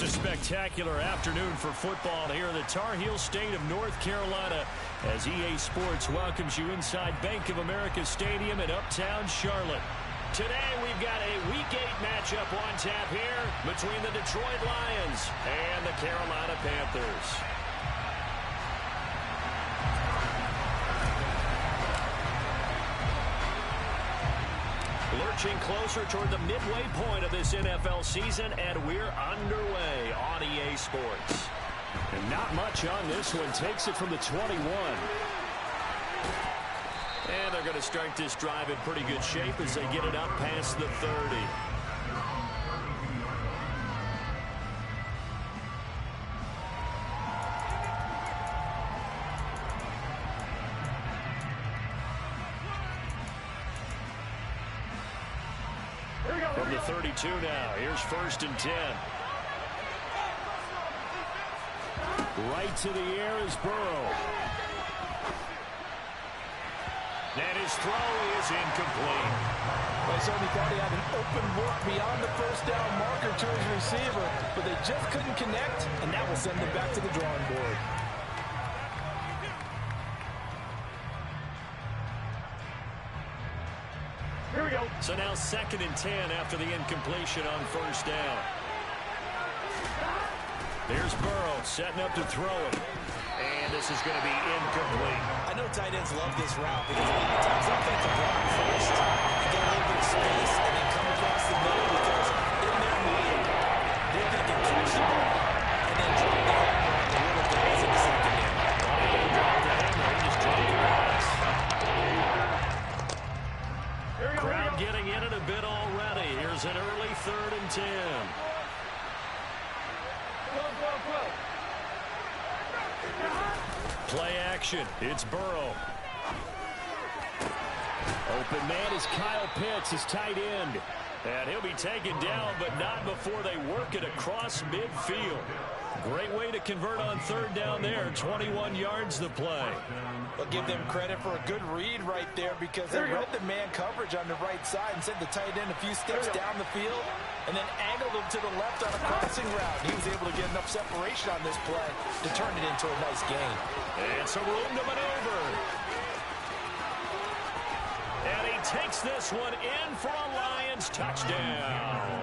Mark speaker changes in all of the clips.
Speaker 1: A spectacular afternoon for football here in the Tar Heel state of North Carolina as EA Sports welcomes you inside Bank of America Stadium in Uptown Charlotte. Today we've got a Week 8 matchup on tap here between the Detroit Lions and the Carolina Panthers. Lurching closer toward the midway point of this NFL season, and we're underway on EA Sports. And not much on this one. Takes it from the 21. And they're going to start this drive in pretty good shape as they get it up past the 30. From the 32 now, here's 1st and 10. Right to the air is Burrow. And his throw is incomplete.
Speaker 2: Well, he certainly thought he had an open look beyond the first down marker to his receiver, but they just couldn't connect, and that will send them back to the drawing board.
Speaker 1: Here we go. So now 2nd and 10 after the incompletion on 1st down. There's Burrow setting up to throw it. And this is going to be incomplete.
Speaker 3: I know tight ends love this route because a lot of times offensive block first, you get a little bit of space, and then come across the middle because in their mind, they're thinking catch the ball and then drop the hammer on the little guys in the secondary.
Speaker 1: Drop the hammer and just drop the pass. Crowd getting in it a bit already. Here's an early 3rd and 10. Play action. It's Burrow. Open man is Kyle Pitts, his tight end. And he'll be taken down, but not before they work it across midfield. Great way to convert on 3rd down there. 21 yards the play.
Speaker 2: I'll give them credit for a good read right there because they read the man coverage on the right side and sent the tight end a few steps down the field and then angled him to the left on a crossing route. He was able to get enough separation on this play to turn it into a nice gain.
Speaker 1: And some room to maneuver. And he takes this one in for a Lions touchdown.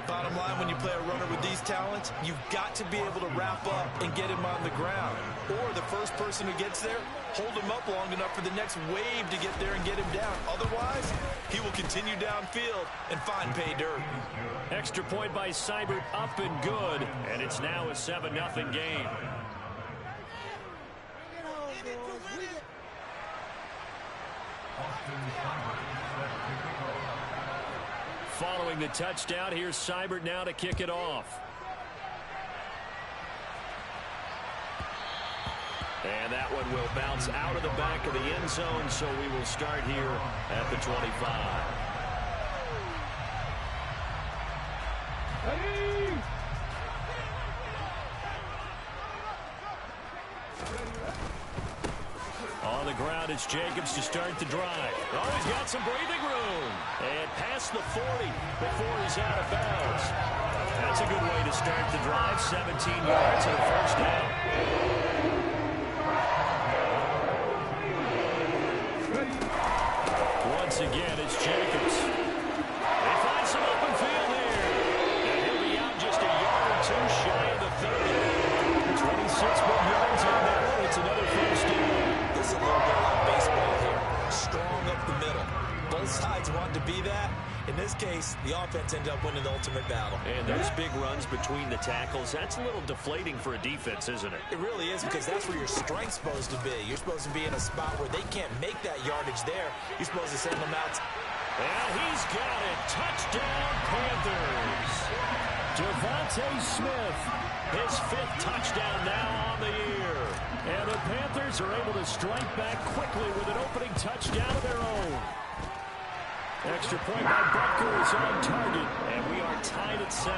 Speaker 3: Bottom line, when you play a runner with these talents, you've got to be able to wrap up and get him on the ground. Or the first person who gets there, hold him up long enough for the next wave to get there and get him down. Otherwise, he will continue downfield and find pay dirt.
Speaker 1: Extra point by Seibert, up and good. And it's now a 7-0 game. Following the touchdown, here's Seibert now to kick it off. And that one will bounce out of the back of the end zone, so we will start here at the 25. On the ground, it's Jacobs to start the drive. Oh, he's got some breathing room. And past the 40 before he's out of bounds. That's a good way to start the drive. 17 yards and a 1st down. Once again, it's Jacobs. They find some open field here. And he'll be out just a yard or two shy of the 30. 26 more yards on that one. It's another 1st down.
Speaker 3: This is a little bit like baseball here. Strong up the middle. Both sides want to be that. In this case, the offense ended up winning the ultimate battle.
Speaker 1: And those big runs between the tackles, that's a little deflating for a defense, isn't it?
Speaker 3: It really is because that's where your strength's supposed to be. You're supposed to be in a spot where they can't make that yardage there. You're supposed to send them out.
Speaker 1: And he's got it. Touchdown, Panthers. Devontae Smith, his 5th touchdown now on the year. And the Panthers are able to strike back quickly with an opening touchdown of their own. Extra point by Butker is on target, and we are tied at 7.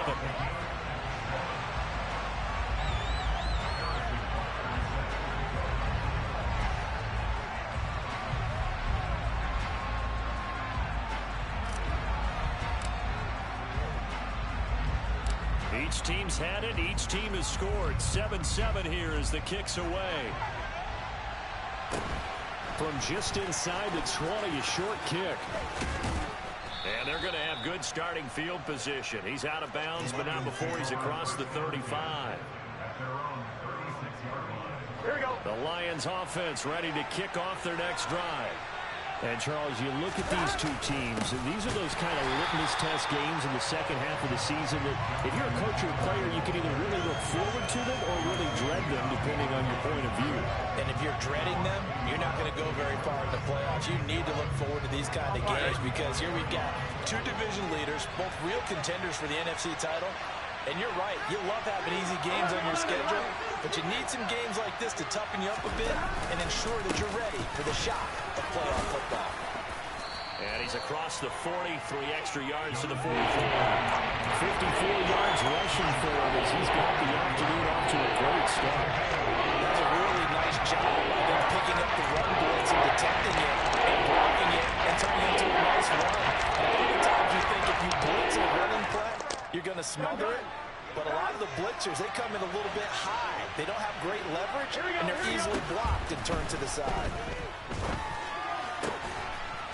Speaker 1: Each team's had it. Each team has scored. 7-7 here as the kick's away. From just inside the 20, a short kick. And they're going to have good starting field position. He's out of bounds, but not before he's across the 35.
Speaker 4: Here we go.
Speaker 1: The Lions offense ready to kick off their next drive. And, Charles, you look at these two teams, and these are those kind of litmus test games in the second half of the season that if you're a coach or a player, you can either really look forward to them or really dread them, depending on your point of view.
Speaker 2: And if you're dreading them, you're not going to go very far in the playoffs. You need to look forward to these kind of games because here we've got two division leaders, both real contenders for the NFC title. And you're right, you love having easy games on your schedule, but you need some games like this to toughen you up a bit and ensure that you're ready for the shock of playoff football.
Speaker 1: And he's across the 40, 3 extra yards to the 44. 54 yards rushing for him as he's got the afternoon off to a great start.
Speaker 2: That's a really nice job by them picking up the run blitz and detecting it and blocking it and turning it into a nice run. And many times you think if you blitz a running play, you're going to smother it. But a lot of the blitzers, they come in a little bit high. They don't have great leverage, and they're easily blocked and turned to the side.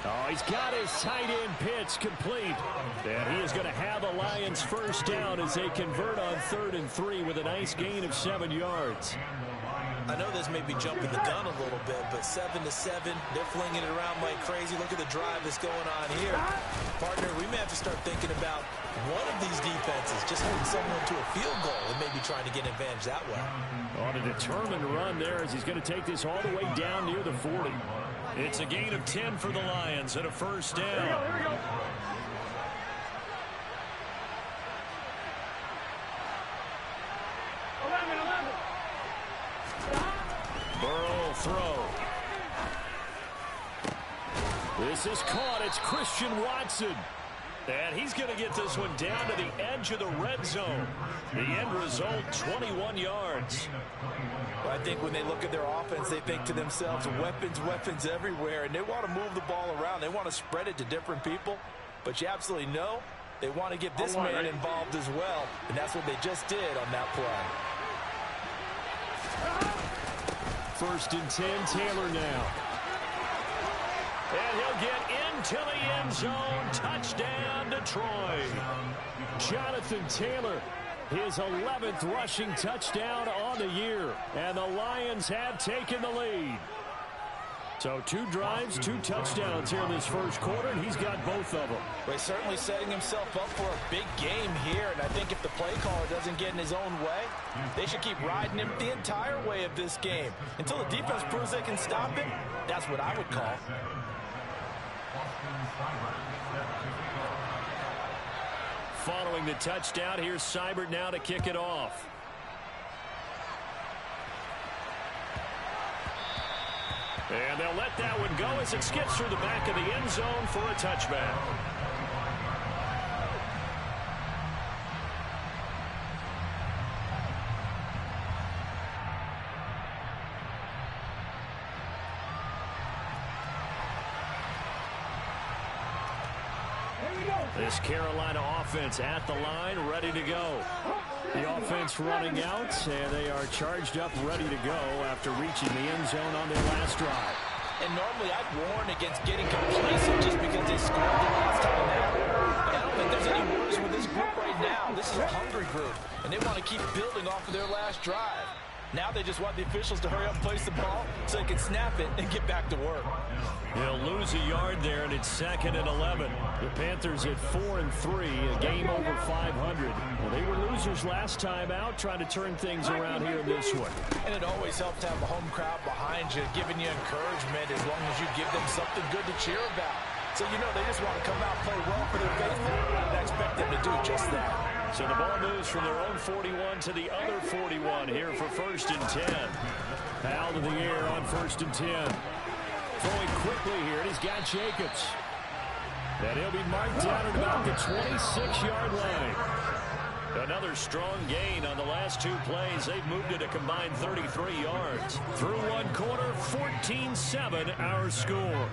Speaker 1: Oh, he's got his tight end pitch complete. And he is going to have the Lions first down as they convert on 3rd and 3 with a nice gain of 7 yards.
Speaker 2: I know this may be jumping the gun a little bit, but 7-7, they're flinging it around like crazy. Look at the drive that's going on here. Partner, we may have to start thinking about one of these defenses just holding someone to a field goal and maybe trying to get an advantage that way.
Speaker 1: On a determined run there as he's going to take this all the way down near the 40. It's a gain of 10 for the Lions and a first down.
Speaker 4: Here we go.
Speaker 1: Burrow throw. This is caught. It's Christian Watson. And he's going to get this one down to the edge of the red zone. The end result, 21 yards.
Speaker 2: I think when they look at their offense, they think to themselves, weapons everywhere, and they want to move the ball around. They want to spread it to different people. But you absolutely know they want to get this man involved as well, and that's what they just did on that play.
Speaker 1: 1st and 10, Taylor now. And he'll get into the end zone. Touchdown, Detroit. Jonathan Taylor, his 11th rushing touchdown on the year. And the Lions have taken the lead. So 2 drives, 2 touchdowns here in this first quarter, and he's got both of them.
Speaker 2: Well, he's certainly setting himself up for a big game here, and I think if the play caller doesn't get in his own way, they should keep riding him the entire way of this game. Until the defense proves they can stop him, that's what I would call.
Speaker 1: Following the touchdown, here's Seibert now to kick it off. And they'll let that one go as it skips through the back of the end zone for a touchback. This Carolina offense at the line, ready to go. The offense running out, and they are charged up, ready to go after reaching the end zone on their last drive.
Speaker 2: And normally I'd warn against getting complacent just because they scored the last time out. But I don't think there's any worries with this group right now. This is a hungry group, and they want to keep building off of their last drive. Now they just want the officials to hurry up and place the ball so they can snap it and get back to work.
Speaker 1: They'll lose a yard there, and it's 2nd and 11. The Panthers at 4-3, a game over 500. Well, they were losers last time out, trying to turn things around here in this one.
Speaker 2: And it always helps to have a home crowd behind you, giving you encouragement as long as you give them something good to cheer about. So, you know, they just want to come out and play well for their faithful, and I expect them to do just that.
Speaker 1: So the ball moves from their own 41 to the other 41 here for 1st and 10. Foul to the air on 1st and 10. Throwing quickly here, and he's got Jacobs. And he'll be marked down at about the 26-yard line. Another strong gain on the last 2 plays. They've moved it a combined 33 yards. Through 1 quarter, 14-7 our score.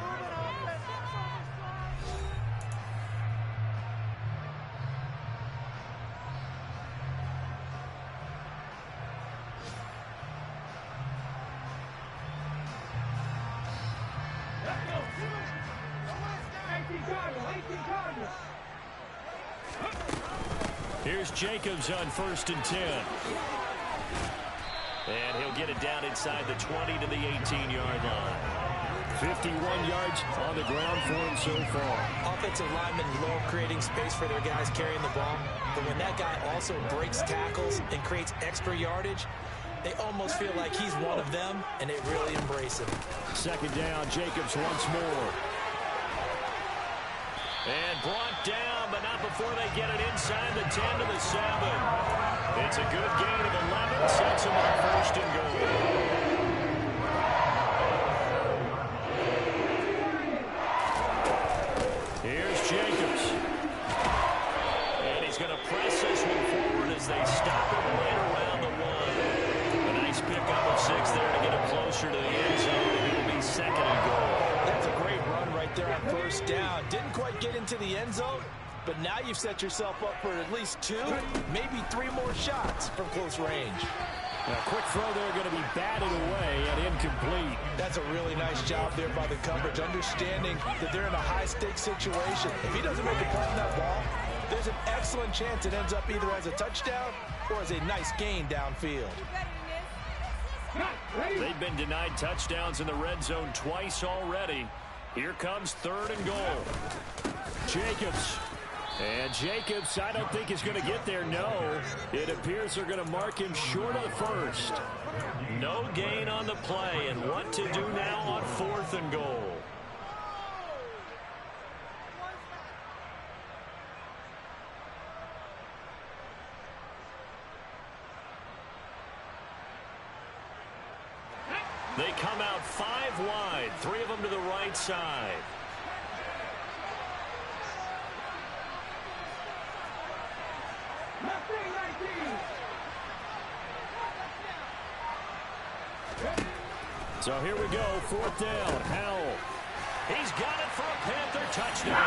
Speaker 1: Here's Jacobs on 1st and 10. And he'll get it down inside the 20 to the 18-yard line. 51 yards on the ground for him so far.
Speaker 2: Offensive linemen love creating space for their guys carrying the ball. But when that guy also breaks tackles and creates extra yardage, they almost feel like he's one of them, and they really embrace him.
Speaker 1: 2nd down, Jacobs once more. And brought down, but not before they get it inside the 10 to the 7. It's a good gain of 11, sets him on 1st and goal. Here's Jacobs. And he's going to press this one forward as they stop him right around the 1. A nice pickup of 6 there to get him closer to the end zone. It'll be 2nd and goal.
Speaker 2: That's a great run right there on 1st down. Didn't quite get into the end zone, but now you've set yourself up for at least 2, maybe 3 more shots from close range.
Speaker 1: A quick throw there going to be batted away and incomplete.
Speaker 2: That's a really nice job there by the coverage, understanding that they're in a high-stakes situation. If he doesn't make a play on that ball, there's an excellent chance it ends up either as a touchdown or as a nice gain downfield.
Speaker 1: They've been denied touchdowns in the red zone twice already. Here comes 3rd and goal. Jacobs. And Jacobs, I don't think is going to get there. No. It appears they're going to mark him short of the 1st. No gain on the play. And what to do now on 4th and goal. They come out 5 wide, 3 of them to the right side. So here we go, 4th down, Howell. He's got it for a Panther touchdown.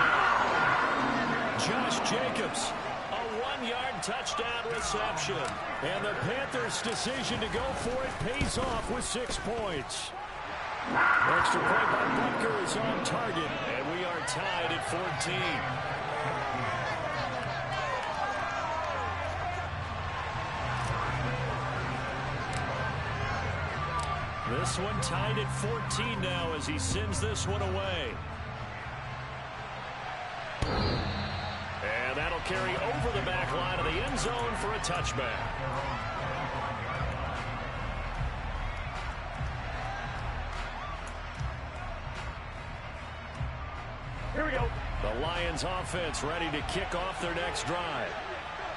Speaker 1: Josh Jacobs, a 1-yard touchdown reception. And the Panthers' decision to go for it pays off with 6 points. Extra point by Butker is on target, and we are tied at 14. This one tied at 14 now as he sends this one away. And that'll carry over the back line of the end zone for a touchback. Here we go. The Lions offense ready to kick off their next drive.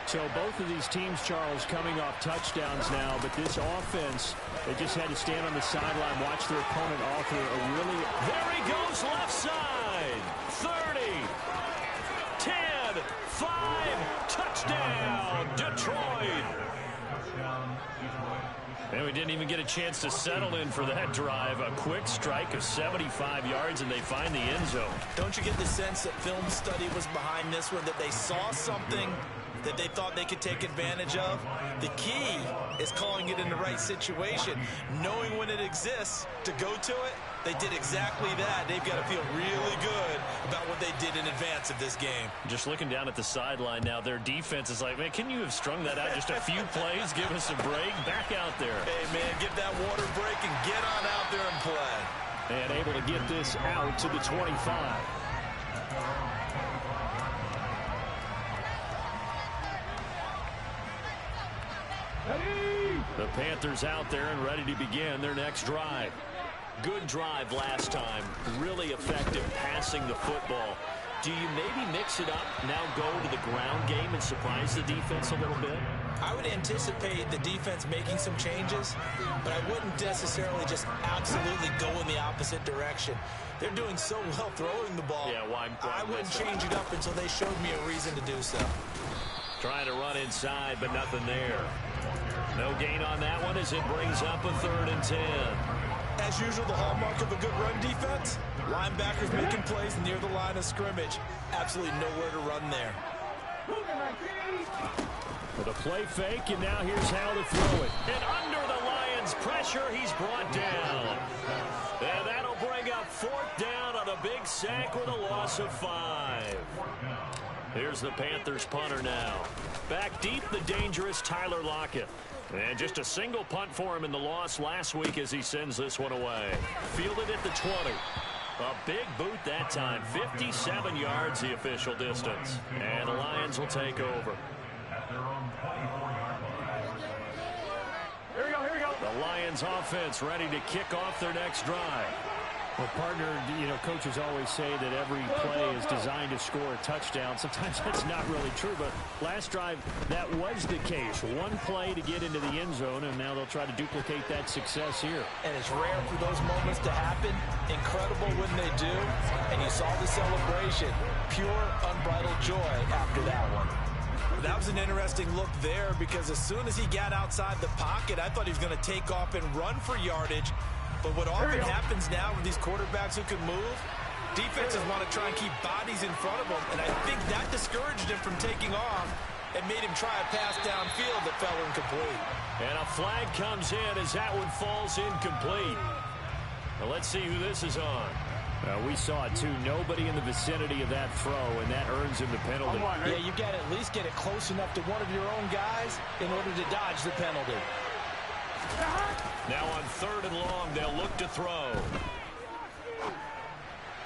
Speaker 1: So both of these teams, Charles, coming off touchdowns now, but this offense, they just had to stand on the sideline, watch their opponent offer a really... There he goes, left side. 30, 10, 5, touchdown, Detroit. And we didn't even get a chance to settle in for that drive. A quick strike of 75 yards, and they find the end zone.
Speaker 2: Don't you get the sense that film study was behind this one, that they saw something that they thought they could take advantage of? The key is calling it in the right situation, knowing when it exists to go to it. They did exactly that. They've got to feel really good about what they did in advance of this game.
Speaker 1: Just looking down at the sideline now, their defense is like, man, can you have strung that out just a few plays? Give us a break. Back out there.
Speaker 2: Hey, man, get that water break and get on out there and play.
Speaker 1: And able to get this out to the 25. The Panthers out there and ready to begin their next drive. Good drive last time. Really effective passing the football. Do you maybe mix it up, now go to the ground game and surprise the defense a little bit?
Speaker 2: I would anticipate the defense making some changes, but I wouldn't necessarily just absolutely go in the opposite direction. They're doing so well throwing the ball.
Speaker 1: Yeah, why
Speaker 2: I wouldn't change it up until they showed me a reason to do so.
Speaker 1: Trying to run inside, but nothing there. No gain on that one as it brings up a 3rd and 10.
Speaker 2: As usual, the hallmark of a good run defense, linebackers making plays near the line of scrimmage. Absolutely nowhere to run there.
Speaker 1: With a play fake, and now here's how to throw it. And under the Lions' pressure, he's brought down. And that'll bring up 4th down on the big sack with a loss of 5. Here's the Panthers punter now. Back deep, the dangerous Tyler Lockett. And just a single punt for him in the loss last week as he sends this one away. Fielded at the 20. A big boot that time. 57 yards the official distance. And the Lions will take over.
Speaker 4: Here we go.
Speaker 1: The Lions offense ready to kick off their next drive.
Speaker 4: Well, partner, coaches always say that every play is designed to score a touchdown. Sometimes that's not really true, but last drive, that was the case. One play to get into the end zone, and now they'll try to duplicate that success here.
Speaker 2: And it's rare for those moments to happen. Incredible when they do. And you saw the celebration. Pure, unbridled joy after that one.
Speaker 3: That was an interesting look there because as soon as he got outside the pocket, I thought he was going to take off and run for yardage. But what often happens now with these quarterbacks who can move, defenses want to try and keep bodies in front of them, and I think that discouraged him from taking off and made him try a pass downfield that fell incomplete.
Speaker 1: And a flag comes in as that one falls incomplete. Now let's see who this is on.
Speaker 4: We saw it, too. Nobody in the vicinity of that throw, and that earns him the penalty.
Speaker 2: Yeah, you've got to at least get it close enough to one of your own guys in order to dodge the penalty.
Speaker 1: Now on 3rd and long, they'll look to throw.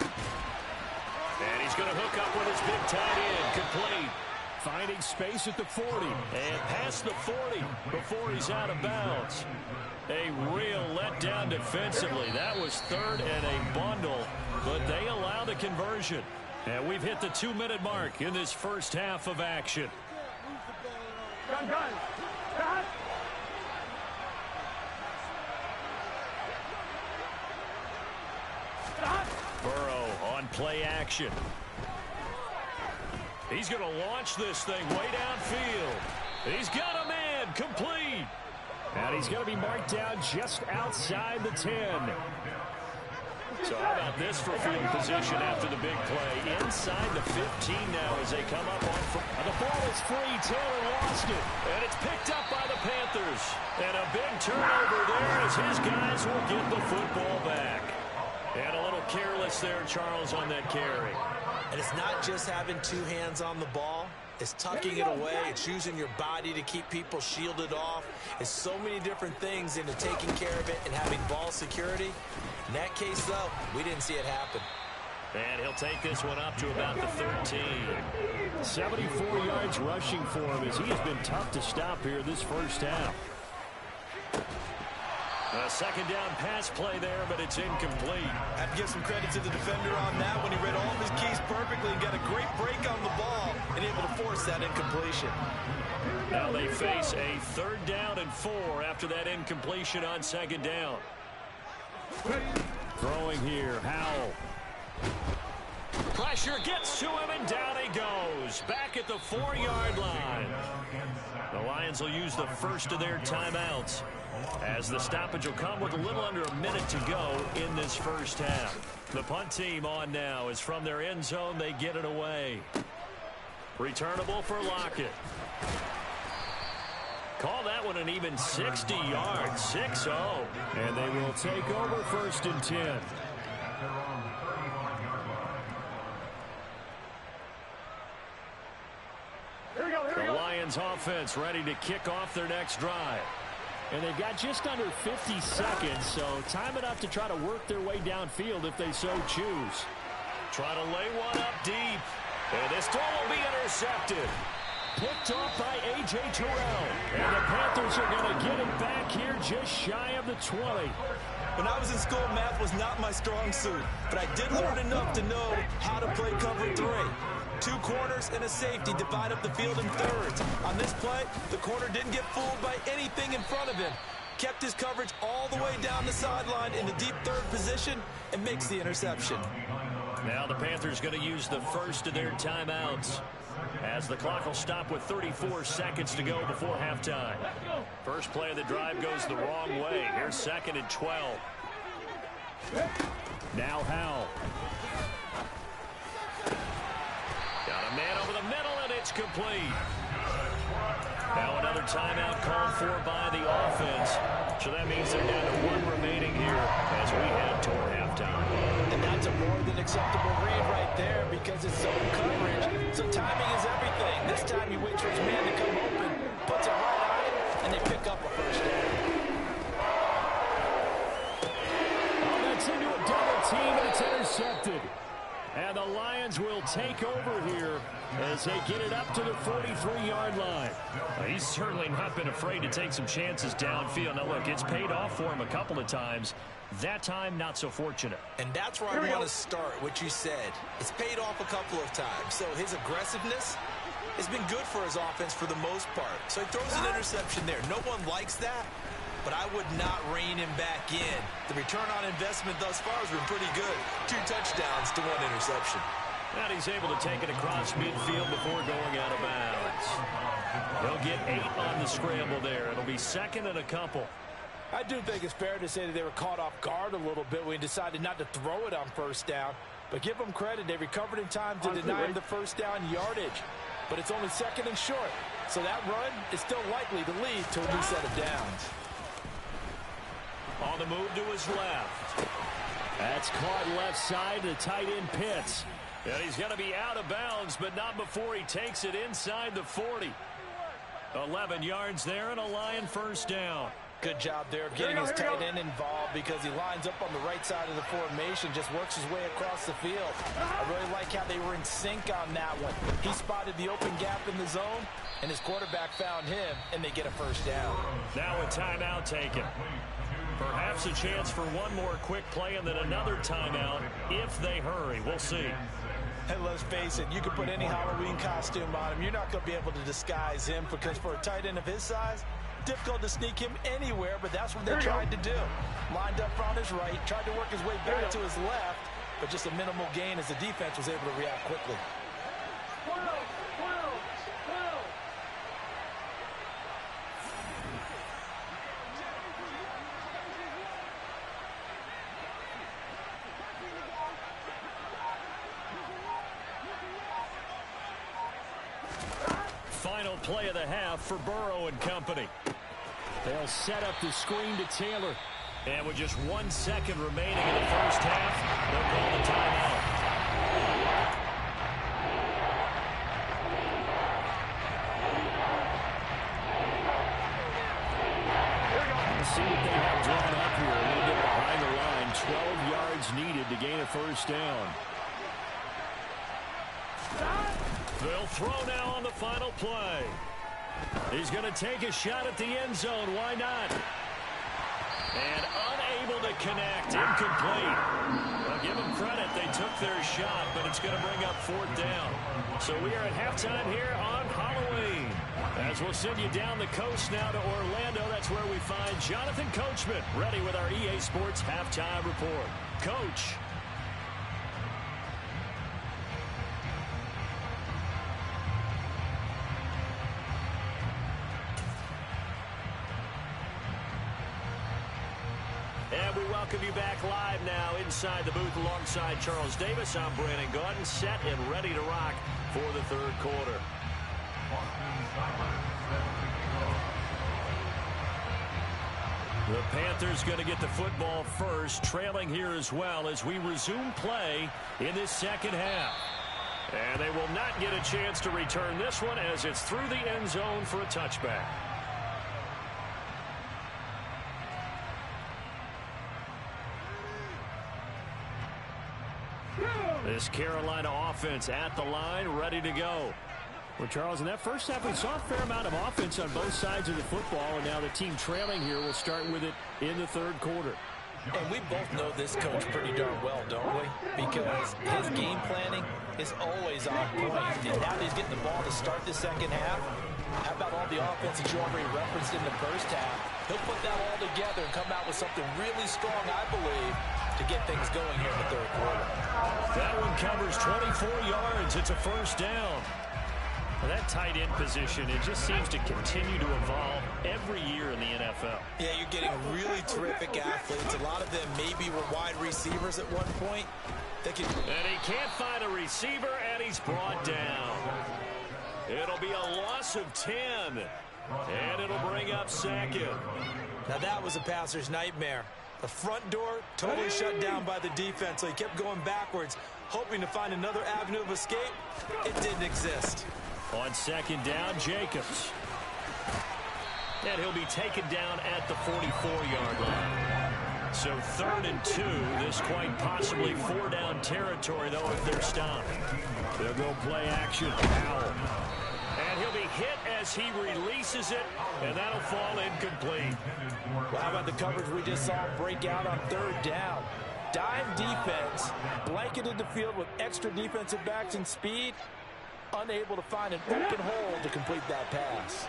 Speaker 1: And he's going to hook up with his big tight end. Complete. Finding space at the 40. And past the 40 before he's out of bounds. A real letdown defensively. That was 3rd and a bundle, but they allow the conversion. And we've hit the 2-minute mark in this first half of action.
Speaker 4: Gun.
Speaker 1: Burrow on play action. He's going to launch this thing way downfield. He's got a man. Complete.
Speaker 4: And he's going to be marked down just outside the 10.
Speaker 1: So how about this for field position after the big play? Inside the 15 now as they come up on front.
Speaker 4: And the ball is free. Taylor lost it.
Speaker 1: And it's picked up by the Panthers. And a big turnover there as his guys will get the football back. And a little careless there, Charles, on that carry.
Speaker 3: And it's not just having two hands on the ball. It's tucking it away. It's using your body to keep people shielded off. It's so many different things into taking care of it and having ball security. In that case, though, we didn't see it happen.
Speaker 1: And he'll take this one up to about the 13.
Speaker 4: 74 yards rushing for him as he has been tough to stop here this first half.
Speaker 1: A second down pass play there, but it's incomplete.
Speaker 3: I have to give some credit to the defender on that when he read all of his keys perfectly and got a great break on the ball and able to force that incompletion.
Speaker 1: Now they face a 3rd down and 4 after that incompletion on 2nd down.
Speaker 4: Throwing here, Howell.
Speaker 1: Pressure gets to him, and down he goes. Back at the 4-yard line. The Lions will use the first of their timeouts, as the stoppage will come with a little under a minute to go in this first half. The punt team on now is from their end zone. They get it away. Returnable for Lockett. Call that one an even 60 yards, 6-0.
Speaker 4: And they will take over 1st and 10.
Speaker 1: The Lions offense ready to kick off their next drive.
Speaker 4: And they've got just under 50 seconds, so time enough to try to work their way downfield if they so choose.
Speaker 1: Try to lay one up deep. And this throw will be intercepted.
Speaker 4: Picked off by A.J. Terrell. And the Panthers are going to get it back here just shy of the 20.
Speaker 3: When I was in school, math was not my strong suit, but I did learn enough to know how to play cover 3. 2 corners and a safety divide up the field in thirds. On this play, the corner didn't get fooled by anything in front of him. Kept his coverage all the way down the sideline in the deep 3rd position and makes the interception.
Speaker 1: Now the Panthers going to use the first of their timeouts, as the clock will stop with 34 seconds to go before halftime. First play of the drive goes the wrong way. Here's 2nd and 12.
Speaker 4: Now Howell.
Speaker 1: Got a man over the middle, and it's complete. Now another timeout called for by the offense. So that means they're down to 1 remaining here as we head toward halftime.
Speaker 2: And that's a more than acceptable read right there because it's zone coverage, so timing is everything. This time he waits for his man to come open, puts it right on him, and they pick up a first down.
Speaker 1: Oh, that's into a double team, and it's intercepted. And the Lions will take over here as they get it up to the 43-yard line.
Speaker 4: He's certainly not been afraid to take some chances downfield. Now, look, it's paid off for him a couple of times. That time, not so fortunate.
Speaker 3: And that's where I want to start, what you said. It's paid off a couple of times. So his aggressiveness has been good for his offense for the most part. So he throws an interception there. No one likes that, but I would not rein him back in. The return on investment thus far has been pretty good. 2 touchdowns to 1 interception.
Speaker 4: And he's able to take it across midfield before going out of bounds. He'll get 8 on the scramble there. It'll be second and a couple.
Speaker 2: I do think it's fair to say that they were caught off guard a little bit when he decided not to throw it on first down. But give them credit. They recovered in time to deny him the first down yardage. But it's only second and short. So that run is still likely to lead to a new set of downs.
Speaker 4: On the move to his left.
Speaker 1: That's caught left side to tight end Pitts.
Speaker 4: And he's going to be out of bounds, but not before he takes it inside the 40. 11 yards there and a Lion first down.
Speaker 2: Good job there of getting his tight end involved because he lines up on the right side of the formation, just works his way across the field. I really like how they were in sync on that one. He spotted the open gap in the zone, and his quarterback found him, and they get a first down.
Speaker 4: Now a timeout taken. Perhaps a chance for one more quick play and then another timeout if they hurry. We'll see.
Speaker 2: And let's face it, you can put any Halloween costume on him. You're not going to be able to disguise him because for a tight end of his size, difficult to sneak him anywhere, but that's what they tried to do. Lined up on his right, tried to work his way back to his left, but just a minimal gain as the defense was able to react quickly.
Speaker 4: Final play of the half for Burrow and company.
Speaker 1: They'll set up the screen to Taylor.
Speaker 4: And with just 1 second remaining in the first half, they'll call the timeout.
Speaker 1: Let's see what they have drawn up here. A little bit behind the line. 12 yards needed to gain a first down.
Speaker 4: They'll throw now on the final play. He's going to take a shot at the end zone. Why not? And unable to connect. Incomplete. Well, give them credit. They took their shot, but it's going to bring up 4th down. So we are at halftime here on Halloween. As we'll send you down the coast now to Orlando. That's where we find Jonathan Coachman ready with our EA Sports Halftime Report. Coach. And we welcome you back live now inside the booth alongside Charles Davis. I'm Brandon Gaudin, set and ready to rock for the third quarter. The Panthers going to get the football first, trailing here as well as we resume play in this second half. And they will not get a chance to return this one as it's through the end zone for a touchback. This Carolina offense at the line, ready to go.
Speaker 1: Well, Charles, in that first half, we saw a fair amount of offense on both sides of the football, and now the team trailing here will start with it in the third quarter.
Speaker 2: And we both know this coach pretty darn well, don't we? Because his game planning is always on point. And now that he's getting the ball to start the second half, how about all the offense that you already referenced in the first half? He'll put that all together and come out with something really strong, I believe, to get things going here in the third quarter.
Speaker 4: That one covers 24 yards. It's a first down. Well, that tight end position, it just seems to continue to evolve every year in the NFL.
Speaker 3: Yeah, you're getting really terrific athletes. A lot of them maybe were wide receivers at one point.
Speaker 4: And he can't find a receiver, and he's brought down. It'll be a loss of 10, and it'll bring up second.
Speaker 3: Now that was a passer's nightmare. The front door totally shut down by the defense, so he kept going backwards, hoping to find another avenue of escape. It didn't exist.
Speaker 4: On second down, Jacobs. And he'll be taken down at the 44-yard line. So 3rd and 2. This quite possibly 4-down territory, though, if they're stopped. They'll go play action. Powell. And he'll be hit as he releases it, and that'll fall incomplete.
Speaker 2: Well, how about the coverage we just saw break out on 3rd down? Dime defense, blanketed the field with extra defensive backs and speed, unable to find an open hole to complete that pass.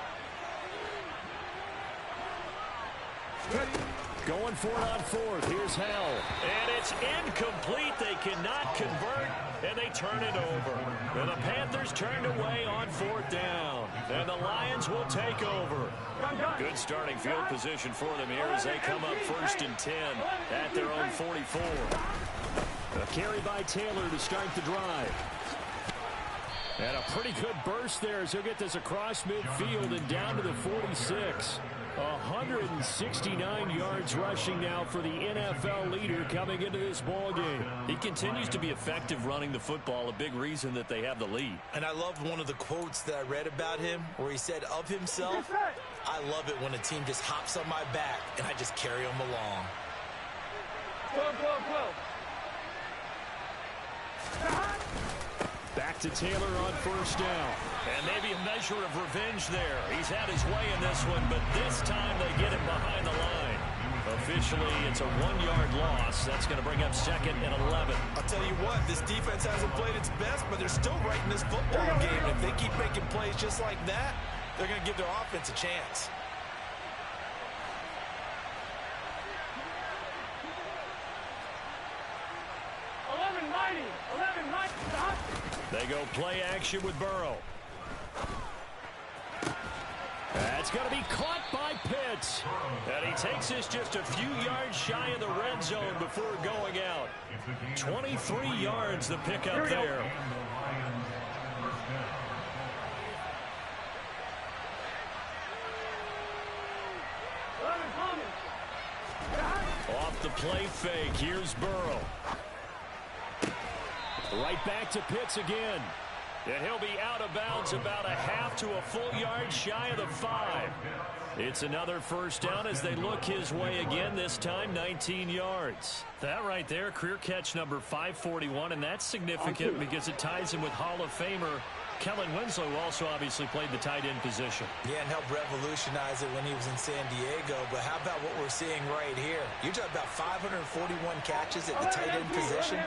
Speaker 4: Going for it on 4th. Here's Hell. And it's incomplete. They cannot convert, and they turn it over. And the Panthers turned away on 4th down. And the Lions will take over. Good starting field position for them here as they come up 1st and 10 at their own 44. A carry by Taylor to start the drive. And a pretty good burst there as he'll get this across midfield and down to the 46. 169 yards rushing now for the NFL leader coming into this ball game.
Speaker 1: He continues to be effective running the football, a big reason that they have the lead.
Speaker 3: And I loved one of the quotes that I read about him where he said of himself, "I love it when a team just hops on my back and I just carry them along."
Speaker 4: Back to Taylor on 1st down.
Speaker 1: And maybe a measure of revenge there. He's had his way in this one, but this time they get him behind the line. Officially, it's a 1-yard loss. That's going to bring up 2nd and 11.
Speaker 3: I'll tell you what, this defense hasn't played its best, but they're still right in this football game. If they keep making plays just like that, they're going to give their offense a chance.
Speaker 4: They go play action with Burrow. That's going to be caught by Pitts. And he takes this just a few yards shy of the red zone before going out. 23 yards the pickup there. Off the play fake, here's Burrow. Right back to Pitts again. And he'll be out of bounds about a half to a full yard shy of the 5. It's another 1st down as they look his way again, this time 19 yards.
Speaker 1: That right there, career catch number 541, and that's significant because it ties him with Hall of Famer Kellen Winslow, who also obviously played the tight end position.
Speaker 2: Yeah, and helped revolutionize it when he was in San Diego. But how about what we're seeing right here? You're talking about 541 catches at the tight end position.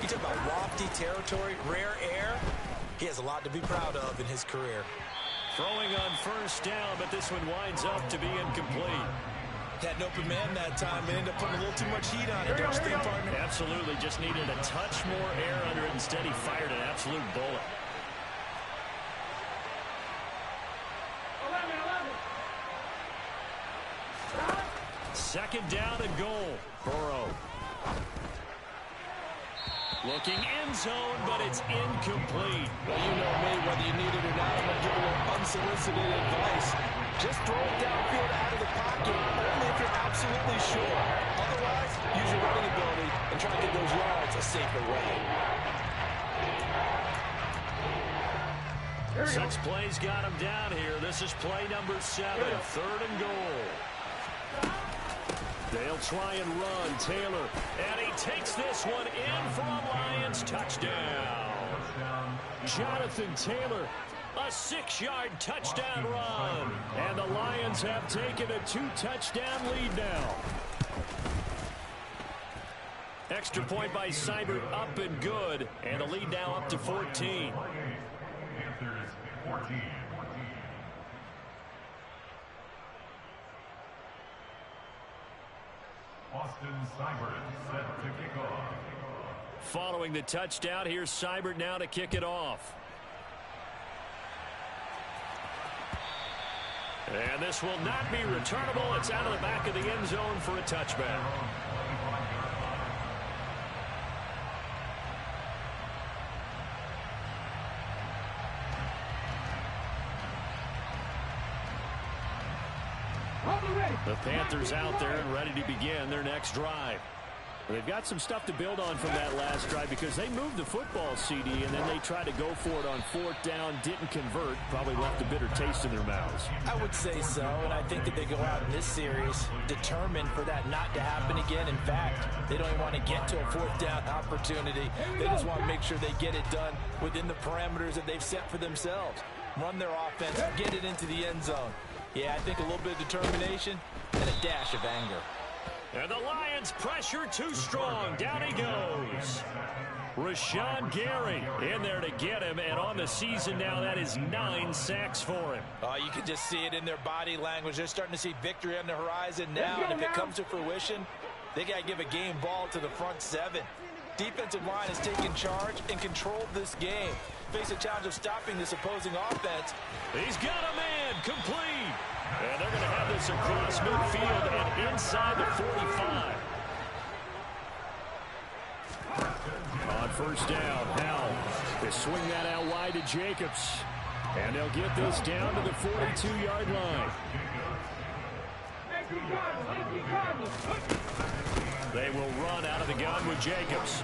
Speaker 2: You talk about lofty territory, rare air. He has a lot to be proud of in his career.
Speaker 1: Throwing on 1st down, but this one winds up to be incomplete.
Speaker 3: Had an open man that time and ended up putting a little too much heat on it, don't you think, partner?
Speaker 1: Absolutely, just needed a touch more air under it. Instead, he fired an absolute bullet. 2nd down and goal. Burrow. Looking end zone, but it's incomplete.
Speaker 2: Well, you know me, whether you need it or not, I'm going to give a little unsolicited advice. Just throw it downfield out of the pocket, only if you're absolutely sure. Otherwise, use your running ability and try to get those yards a safer way.
Speaker 1: 6 plays got him down here. This is play number 7, 3rd and goal.
Speaker 4: They'll try and run. Taylor.
Speaker 1: And he takes this one in for a Lions touchdown.
Speaker 4: Jonathan Taylor.
Speaker 1: A 6-yard touchdown run.
Speaker 4: And the Lions have taken a 2-touchdown lead now.
Speaker 1: Extra point by Seibert, up and good. And the lead now up to 14.
Speaker 5: Panthers 14. Austin Seibert set to kick off.
Speaker 1: Following the touchdown, here's Seibert now to kick it off. And this will not be returnable. It's out of the back of the end zone for a touchback.
Speaker 4: The Panthers out there and ready to begin their next drive. They've got some stuff to build on from that last drive because they moved the football, CD, and then they tried to go for it on 4th down, didn't convert, probably left a bitter taste in their mouths.
Speaker 2: I would say so, and I think that they go out in this series determined for that not to happen again. In fact, they don't even want to get to a 4th down opportunity. They just want to make sure they get it done within the parameters that they've set for themselves. Run their offense, get it into the end zone. Yeah, I think a little bit of determination and a dash of anger.
Speaker 4: And the Lions pressure too strong. Down he goes. Rashawn Gary in there to get him. And on the season now, that is 9 sacks for him.
Speaker 2: You can just see it in their body language. They're starting to see victory on the horizon now. And if it comes to fruition, they got to give a game ball to the front 7. Defensive line has taken charge and controlled this game. Face a challenge of stopping this opposing offense.
Speaker 4: He's got a man complete. And they're going to have this across midfield and inside the 45. On 1st down, Howell. They swing that out wide to Jacobs. And they'll get this down to the 42-yard line. They will run out of the gun with Jacobs.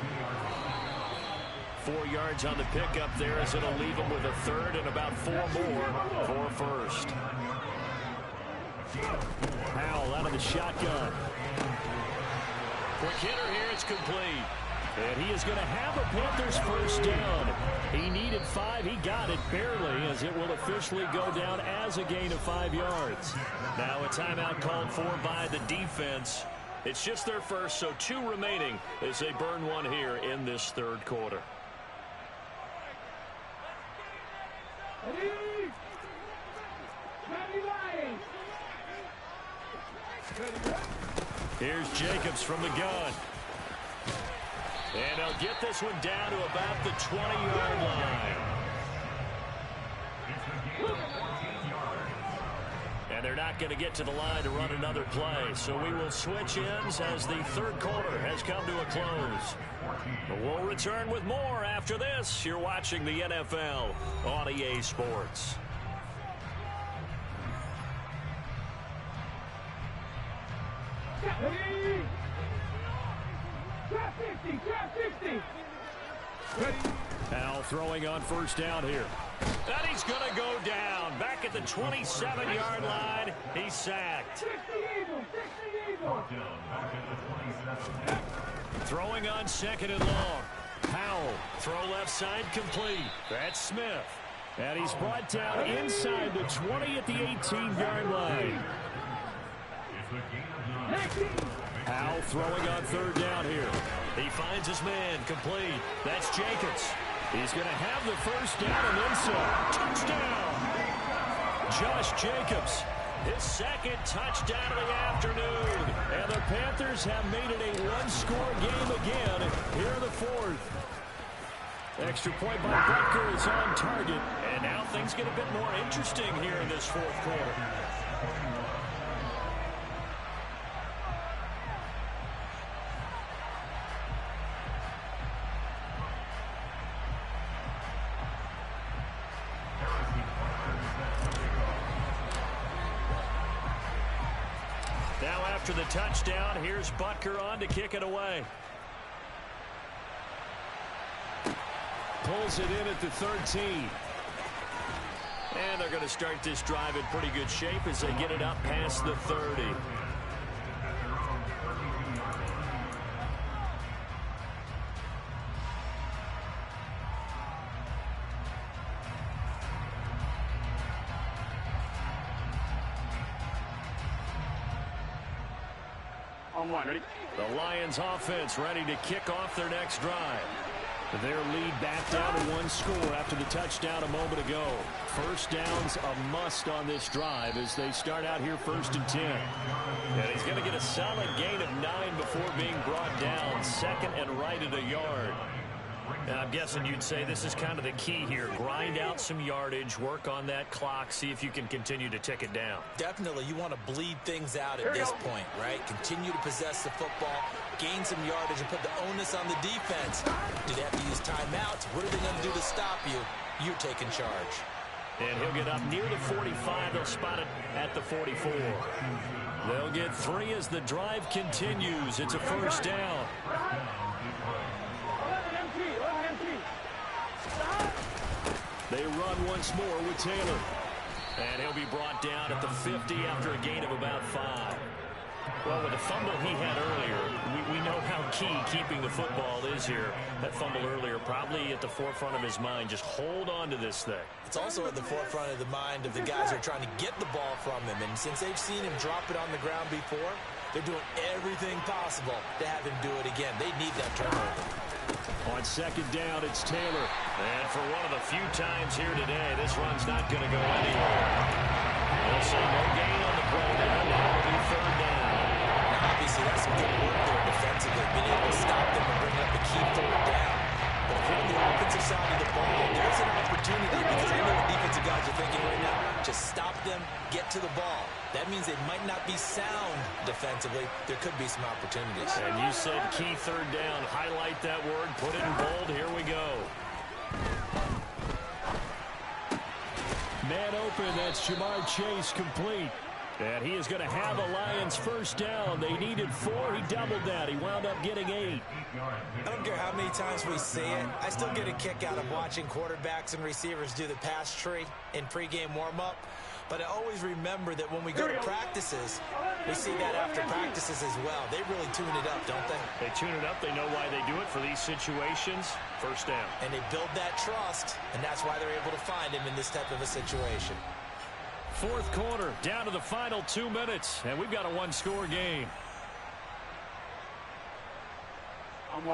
Speaker 4: 4 yards on the pickup there as it'll leave them with a 3rd and about 4 more for 1st. Howell out of the shotgun. Quick hitter here, it's complete. And he is going to have a Panthers 1st down. He needed 5, he got it barely, as it will officially go down as a gain of 5 yards. Now a timeout called for by the defense. It's just their first, so 2 remaining as they burn one here in this 3rd quarter. Here's Jacobs from the gun. And they'll get this one down to about the 20-yard line. And they're not going to get to the line to run another play. So we will switch ends as the 3rd quarter has come to a close. But we'll return with more after this. You're watching the NFL on EA Sports. Howell throwing on 1st down here. And he's going to go down. Back at the 27-yard line. He's sacked. Throwing on 2nd and long. Howell, throw left side complete. That's Smith. And he's brought down inside the 20 at the 18-yard line. Howell throwing on 3rd down here. He finds his man complete. That's Jacobs. He's going to have the 1st down and then some. Touchdown! Josh Jacobs, his 2nd touchdown of the afternoon. And the Panthers have made it a 1-score game again here in the 4th. Extra point by Butker is on target. And now things get a bit more interesting here in this 4th quarter. Now after the touchdown, here's Butker on to kick it away. Pulls it in at the 13. And they're going to start this drive in pretty good shape as they get it up past the 30. The Lions offense ready to kick off their next drive. Their lead back down to 1 score after the touchdown a moment ago. 1st down's a must on this drive as they start out here 1st and 10. And he's going to get a solid gain of 9 before being brought down. 2nd and right at a yard. And I'm guessing you'd say this is kind of the key here. Grind out some yardage, work on that clock, see if you can continue to tick it down.
Speaker 2: Definitely, you want to bleed things out at this point, right? Continue to possess the football, gain some yardage, and put the onus on the defense. Do they have to use timeouts? What are they going to do to stop you? You're taking charge.
Speaker 4: And he'll get up near the 45. They'll spot it at the 44. They'll get 3 as the drive continues. It's a first down. They run once more with Taylor. And he'll be brought down at the 50 after a gain of about 5. Well, with the fumble he had earlier, we know how key keeping the football is here. That fumble earlier probably at the forefront of his mind. Just hold on to this thing.
Speaker 2: It's also at the forefront of the mind of the guys who are trying to get the ball from him. And since they've seen him drop it on the ground before, they're doing everything possible to have him do it again. They need that turnover.
Speaker 4: On second down, it's Taylor. And for one of the few times here today, this run's not going to go anywhere. They'll say no gain on the play down. Now it'll be third down.
Speaker 2: Obviously, that's some good work there defensively, being able to stop them and bring up the key third down. But if you're on the offensive side of the ball, there's an opportunity, because I know the defensive guys are thinking right now, just stop them, get to the ball. That means they might not be sound defensively. There could be some opportunities.
Speaker 4: And you said key third down. Highlight that word. Put it in bold. Here we go. Man open. That's Jamar Chase complete. And he is going to have a Lions first down. They needed 4. He doubled that. He wound up getting 8.
Speaker 2: I don't care how many times we see it. I still get a kick out of watching quarterbacks and receivers do the pass tree in pregame warm-up. But I always remember that when we go to practices, we see that after practices as well. They really tune it up, don't they?
Speaker 4: They tune it up. They know why they do it for these situations. First down.
Speaker 2: And they build that trust, and that's why they're able to find him in this type of a situation.
Speaker 4: Fourth quarter, down to the final 2 minutes, and we've got a one-score game.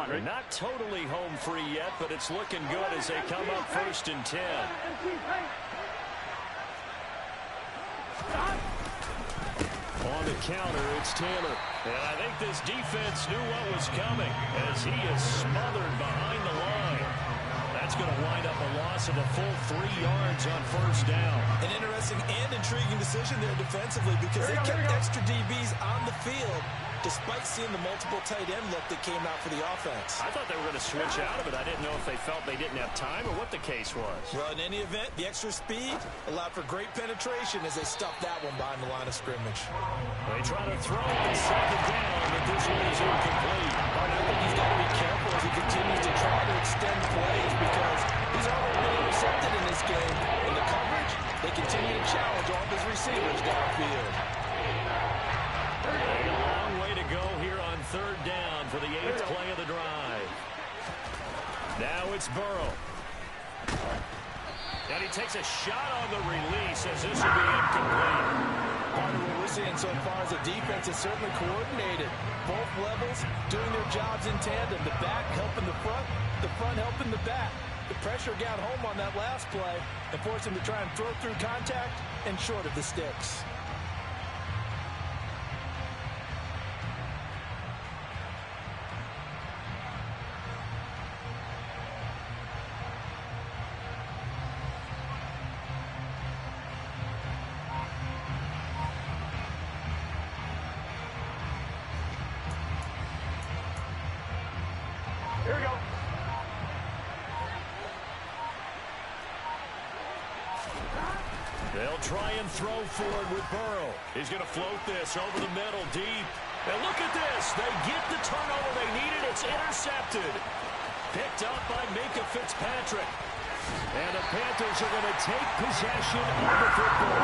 Speaker 4: They're not totally home free yet, but it's looking good as they come up first and 10. On the counter, it's Taylor. And I think this defense knew what was coming as he is smothered behind the line. That's going to wind up a loss of a full 3 yards on first down.
Speaker 2: An interesting and intriguing decision there defensively, because they kept extra DBs on the field despite seeing the multiple tight end look that came out for the offense.
Speaker 4: I thought they were going to switch out of it. I didn't know if they felt they didn't have time or what the case was.
Speaker 2: Well, in any event, the extra speed allowed for great penetration as they stuffed that one behind the line of scrimmage.
Speaker 4: They try to throw on second down, but this one is incomplete.
Speaker 2: But I think he's got to be careful as he continues to try to extend plays, because he's already been intercepted in this game. In the coverage, they continue to challenge all of his receivers downfield.
Speaker 4: A long way to go here on third down for the 8th play of the drive. Now it's Burrow. And he takes a shot on the release as this will be incomplete.
Speaker 2: Part of what we're seeing so far is the defense is certainly coordinated. Both levels doing their jobs in tandem. The back helping the front helping the back. The pressure got home on that last play and forced him to try and throw through contact and short of the sticks.
Speaker 6: Here we go.
Speaker 4: They'll try and throw forward with Burrow. He's going to float this over the middle deep. And look at this. They get the turnover they needed. It's intercepted. Picked up by Minkah Fitzpatrick. And the Panthers are going to take possession of the football.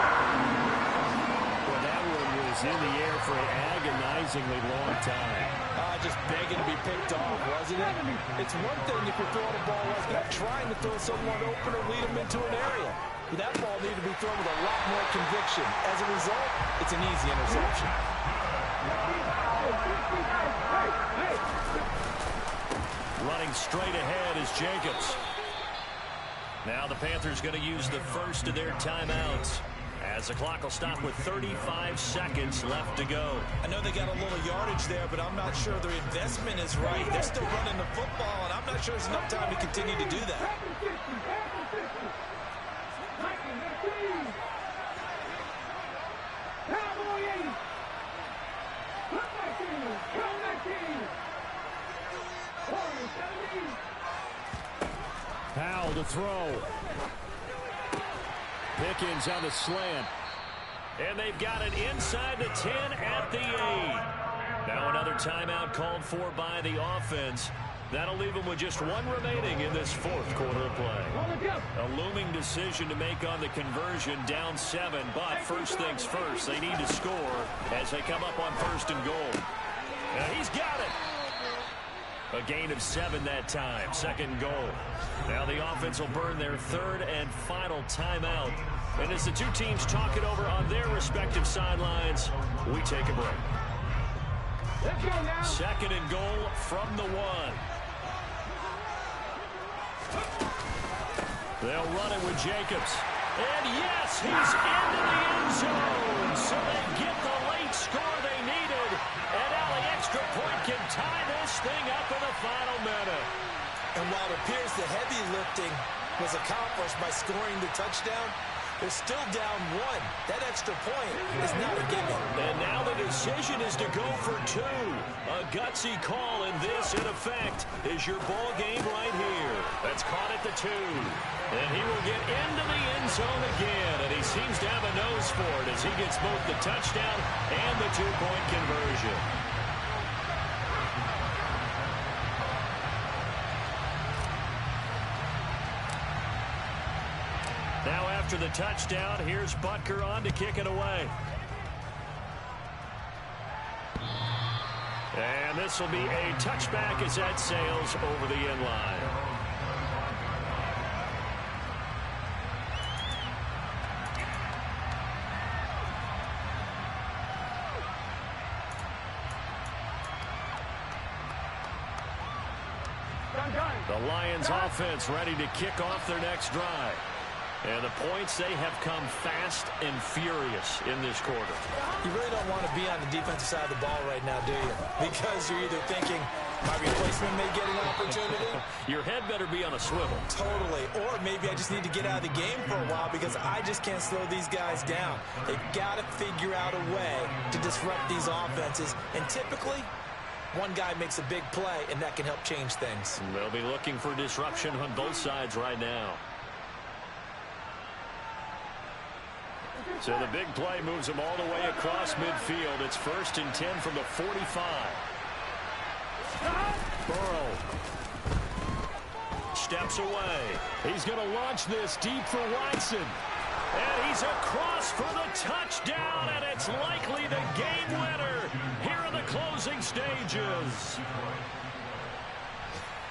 Speaker 4: Well, that one was in the air for an agonizingly long time.
Speaker 2: Just begging to be picked off, wasn't it? It's one thing if you're throwing a ball like that, trying to throw someone open or lead them into an area. But that ball needed to be thrown with a lot more conviction. As a result, it's an easy interception.
Speaker 4: Running straight ahead is Jacobs. Now the Panthers going to use the first of their timeouts, as the clock will stop with 35 seconds left to go.
Speaker 2: I know they got a little yardage there, but I'm not sure their investment is right. They're still running the football, and I'm not sure there's enough time to continue to do that.
Speaker 4: Powell to throw. Pickens on the slant. And they've got it inside the 10 at the 8. Now another timeout called for by the offense. That'll leave them with just one remaining in this fourth quarter of play. A looming decision to make on the conversion, down 7. But first things first, they need to score as they come up on 1st and goal. Now he's got it. A gain of 7 that time. 2nd goal. Now the offense will burn their 3rd and final timeout. And as the two teams talk it over on their respective sidelines, we take a break.
Speaker 6: Let's go now.
Speaker 4: 2nd and goal from the 1. They'll run it with Jacobs. And yes, he's into the end zone. So they get the late score they needed. And now the extra point can tie this thing up in the final minute.
Speaker 2: And while it appears the heavy lifting was accomplished by scoring the touchdown, they're still down 1. That extra point is not a given.
Speaker 4: And now the decision is to go for 2. A gutsy call, and this, in effect, is your ball game right here. That's caught at the 2. And he will get into the end zone again, and he seems to have a nose for it as he gets both the touchdown and the 2-point conversion. Now after the touchdown, here's Butker on to kick it away. And this will be a touchback as that sails over the end line. The Lions offense ready to kick off their next drive. And the points, they have come fast and furious in this quarter.
Speaker 2: You really don't want to be on the defensive side of the ball right now, do you? Because you're either thinking, my replacement may get an opportunity.
Speaker 4: Your head better be on a swivel.
Speaker 2: Totally. Or maybe I just need to get out of the game for a while because I just can't slow these guys down. They've got to figure out a way to disrupt these offenses. And typically, one guy makes a big play, and that can help change things.
Speaker 4: They'll be looking for disruption on both sides right now. So the big play moves them all the way across midfield. It's 1st and 10 from the 45. Burrow steps away. He's going to launch this deep for Watson. And he's across for the touchdown, and it's likely the game winner here in the closing stages.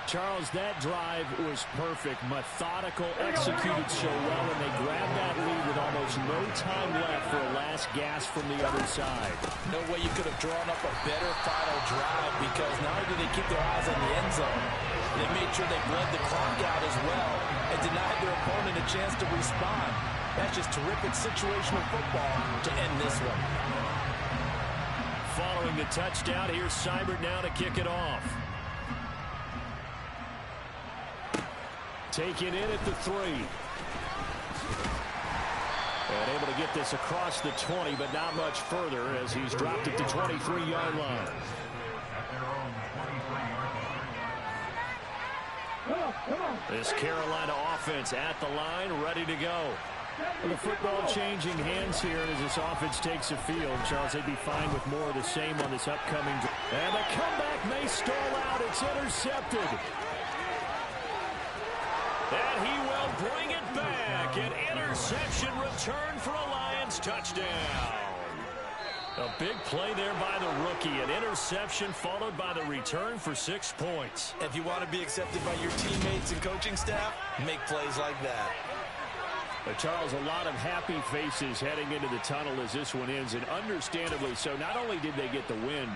Speaker 4: Charles, that drive was perfect, methodical, executed so well, and they grabbed that lead with almost no time left for a last gasp from the other side.
Speaker 2: No way you could have drawn up a better final drive because not only did they keep their eyes on the end zone, they made sure they bled the clock out as well and denied their opponent a chance to respond. That's just terrific situational football to end this one.
Speaker 4: Following the touchdown, here's Seibert now to kick it off. Taken in at the 3. And able to get this across the 20, but not much further as he's dropped at the 23-yard line. This Carolina offense at the line, ready to go. The football changing hands here as this offense takes the field. Charles, they'd be fine with more of the same on this upcoming. And the comeback may stall out. It's intercepted. And he will bring it back. An interception return for a Lions touchdown. A big play there by the rookie. An interception followed by the return for 6 points.
Speaker 2: If you want to be accepted by your teammates and coaching staff, make plays like that.
Speaker 4: Charles, a lot of happy faces heading into the tunnel as this one ends, and understandably so. Not only did they get the win,